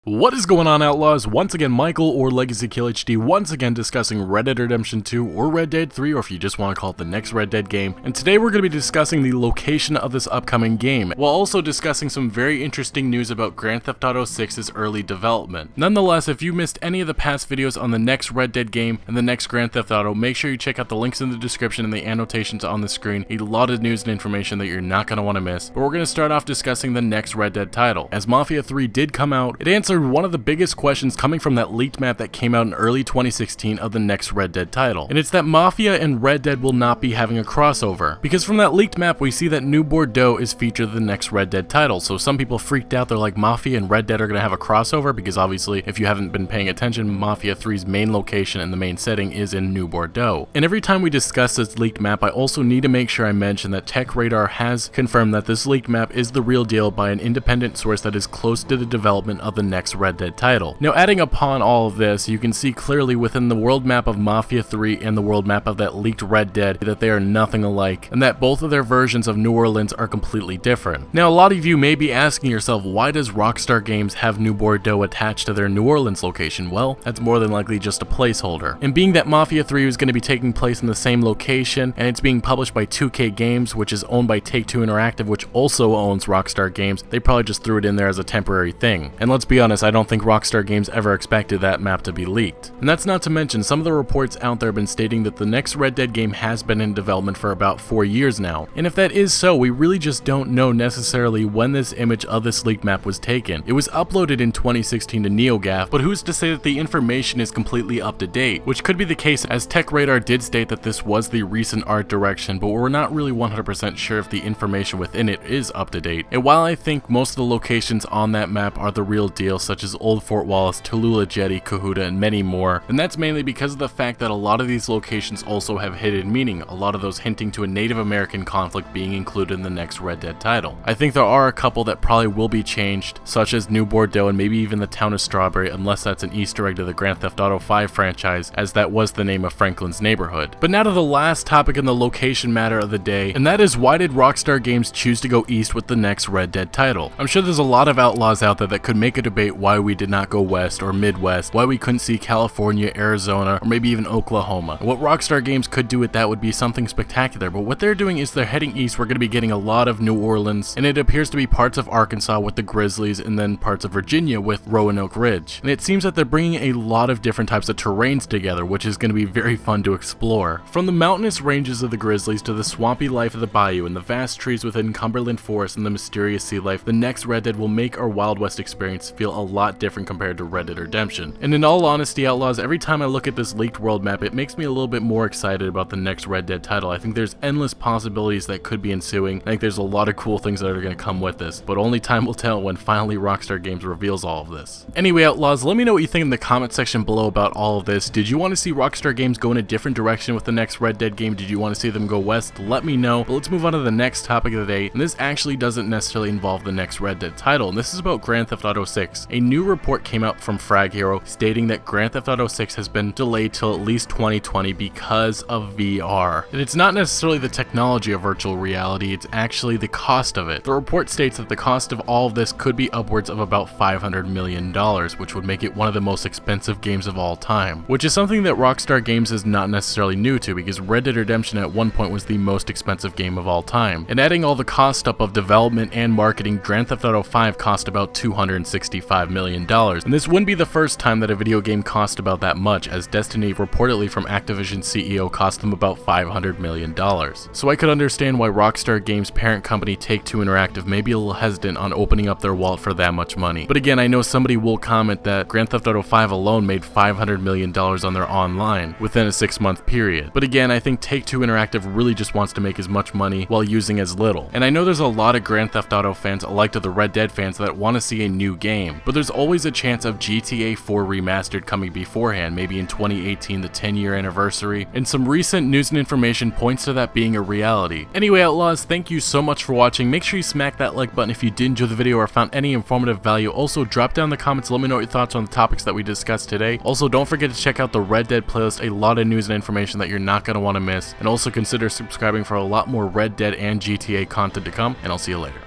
What is going on, Outlaws? Once again, Michael or Legacy Kill HD, once again discussing Red Dead Redemption 2 or Red Dead 3, or if you just want to call it the next Red Dead game. And today we're going to be discussing the location of this upcoming game, while also discussing some very interesting news about Grand Theft Auto 6's early development. Nonetheless, if you missed any of the past videos on the next Red Dead game and the next Grand Theft Auto, make sure you check out the links in the description and the annotations on the screen. A lot of news and information that you're not going to want to miss. But we're going to start off discussing the next Red Dead title. As Mafia 3 did come out, it answered one of the biggest questions coming from that leaked map that came out in early 2016 of the next Red Dead title. And it's that Mafia and Red Dead will not be having a crossover. Because from that leaked map, we see that New Bordeaux is featured in the next Red Dead title. So some people freaked out. They're like, Mafia and Red Dead are going to have a crossover, because obviously, if you haven't been paying attention, Mafia 3's main location and the main setting is in New Bordeaux. And every time we discuss this leaked map, I also need to make sure I mention that TechRadar has confirmed that this leaked map is the real deal by an independent source that is close to the development of the next Red Dead title. Now, adding upon all of this, you can see clearly within the world map of Mafia 3 and the world map of that leaked Red Dead that they are nothing alike, and that both of their versions of New Orleans are completely different. Now, a lot of you may be asking yourself, why does Rockstar Games have New Bordeaux attached to their New Orleans location? Well, that's more than likely just a placeholder. And being that Mafia 3 is going to be taking place in the same location, and it's being published by 2K Games, which is owned by Take-Two Interactive, which also owns Rockstar Games, they probably just threw it in there as a temporary thing. And let's be honest, I don't think Rockstar Games ever expected that map to be leaked. And that's not to mention, some of the reports out there have been stating that the next Red Dead game has been in development for about 4 years now. And if that is so, we really just don't know necessarily when this image of this leaked map was taken. It was uploaded in 2016 to NeoGAF, but who's to say that the information is completely up to date? Which could be the case, as TechRadar did state that this was the recent art direction, but we're not really 100% sure if the information within it is up to date. And while I think most of the locations on that map are the real deal, such as Old Fort Wallace, Tallulah Jetty, Cahuta, and many more, and that's mainly because of the fact that a lot of these locations also have hidden meaning, a lot of those hinting to a Native American conflict being included in the next Red Dead title. I think there are a couple that probably will be changed, such as New Bordeaux and maybe even the town of Strawberry, unless that's an Easter egg to the Grand Theft Auto 5 franchise, as that was the name of Franklin's neighborhood. But now to the last topic in the location matter of the day, and that is, why did Rockstar Games choose to go east with the next Red Dead title? I'm sure there's a lot of outlaws out there that could make a debate why we did not go west or Midwest, why we couldn't see California, Arizona, or maybe even Oklahoma. What Rockstar Games could do with that would be something spectacular, but what they're doing is they're heading east. We're going to be getting a lot of New Orleans, and it appears to be parts of Arkansas with the Grizzlies, and then parts of Virginia with Roanoke Ridge. And it seems that they're bringing a lot of different types of terrains together, which is going to be very fun to explore. From the mountainous ranges of the Grizzlies to the swampy life of the bayou and the vast trees within Cumberland Forest and the mysterious sea life, the next Red Dead will make our Wild West experience feel a lot different compared to Red Dead Redemption. And in all honesty, Outlaws, every time I look at this leaked world map, it makes me a little bit more excited about the next Red Dead title. I think there's endless possibilities that could be ensuing. I think there's a lot of cool things that are going to come with this, but only time will tell when finally Rockstar Games reveals all of this. Anyway, Outlaws, let me know what you think in the comment section below about all of this. Did you want to see Rockstar Games go in a different direction with the next Red Dead game? Did you want to see them go west? Let me know. But let's move on to the next topic of the day, and this actually doesn't necessarily involve the next Red Dead title, and this is about Grand Theft Auto 6. A new report came out from Frag Hero stating that Grand Theft Auto 6 has been delayed till at least 2020 because of VR. And it's not necessarily the technology of virtual reality, it's actually the cost of it. The report states that the cost of all of this could be upwards of about $500 million, which would make it one of the most expensive games of all time, which is something that Rockstar Games is not necessarily new to, because Red Dead Redemption at one point was the most expensive game of all time. And adding all the cost up of development and marketing, Grand Theft Auto 5 cost about $265 million. And this wouldn't be the first time that a video game cost about that much, as Destiny, reportedly from Activision CEO, cost them about $500 million. So I could understand why Rockstar Games' parent company Take-Two Interactive may be a little hesitant on opening up their wallet for that much money. But again, I know somebody will comment that Grand Theft Auto 5 alone made $500 million on their online within a 6-month period. But again, I think Take-Two Interactive really just wants to make as much money while using as little. And I know there's a lot of Grand Theft Auto fans, alike to the Red Dead fans, that want to see a new game, but there's always a chance of GTA 4 Remastered coming beforehand, maybe in 2018, the 10-year anniversary, and some recent news and information points to that being a reality. Anyway, Outlaws, thank you so much for watching. Make sure you smack that like button if you did enjoy the video or found any informative value. Also, drop down in the comments, let me know your thoughts on the topics that we discussed today. Also, don't forget to check out the Red Dead playlist, a lot of news and information that you're not going to want to miss, and also consider subscribing for a lot more Red Dead and GTA content to come, and I'll see you later.